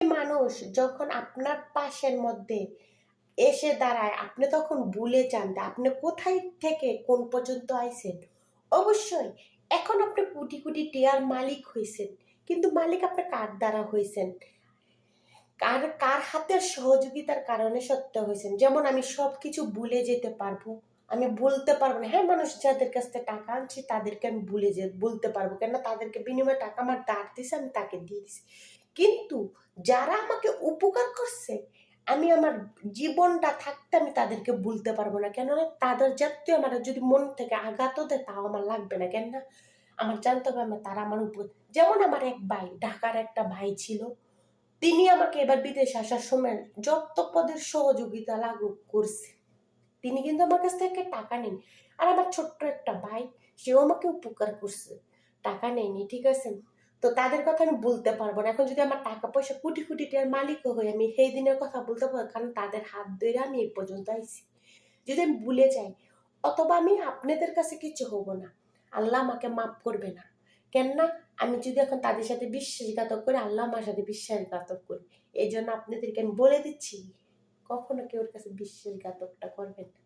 মানুষ যখন আপনার পাশের মধ্যে এসে দাঁড়ায়, আপনি তখন ভুলে যান যে আপনি কোথায় থেকে কোন পর্যন্ত আইছেন। অবশ্যই এখন আপনি কোটি কোটি টিয়ার মালিক হইছেন, কিন্তু মালিক আপনি কার দ্বারা হইছেন? কার কার হাতের সহযোগিতার কারণে সত্য হয়েছেন? যেমন আমি সবকিছু ভুলে যেতে পারবো, আমি বলতে পারবো না। হ্যাঁ, মানুষ যাদের কাছ থেকে টাকা আনছি তাদেরকে আমি বলতে পারবো, কেন তাদেরকে বিনিময়ে টাকা আমার ধার দিছে, আমি তাকে দিয়ে দিছি। কিন্তু যারা আমাকে উপকার করছে, আমি আমার জীবনটা থাকতে আমি তাদেরকে ভুলতে পারবো না। কেননা তাদের জাতীয় আমার যদি মন থেকে আঘাতও দেয় তাও আমার লাগবে না। কেন না, আমার জানতে হবে আমার তারা আমার উপর। যেমন আমার এক ভাই, ঢাকার একটা ভাই ছিল, তিনি আমাকে এবার বিদেশে আসার সময় যত পদের সহযোগিতা লাগুক করছে। তিনি কিন্তু আমার কাছ থেকে টাকা নেন। আর আমার ছোট্ট একটা ভাই, সেও আমাকে উপকার করছে, টাকা নেয়নি, ঠিক আছে? তো তাদের কথা আমি বলতে পারবো না। এখন যদি আমার টাকা পয়সা কোটি কোটি টাকার মালিকও হই, আমি সেই দিনের কথা বলতে পারবো, কারণ তাদের হাত ধরে আমি এই পর্যন্ত আইছি। যদি আমি ভুলে যাই, অথবা আমি আপনাদের কাছে কিছু হব না, আল্লাহ আমাকে মাফ করবে না। কেননা আমি যদি এখন তাদের সাথে বিশ্বাসঘাতক করি, আল্লাহ আমার সাথে বিশ্বাসঘাতক করবে। এই জন্য আপনাদেরকে আমি বলে দিচ্ছি, কখনো কেউর কাছে বিশ্বাসঘাতকটা করবেন না।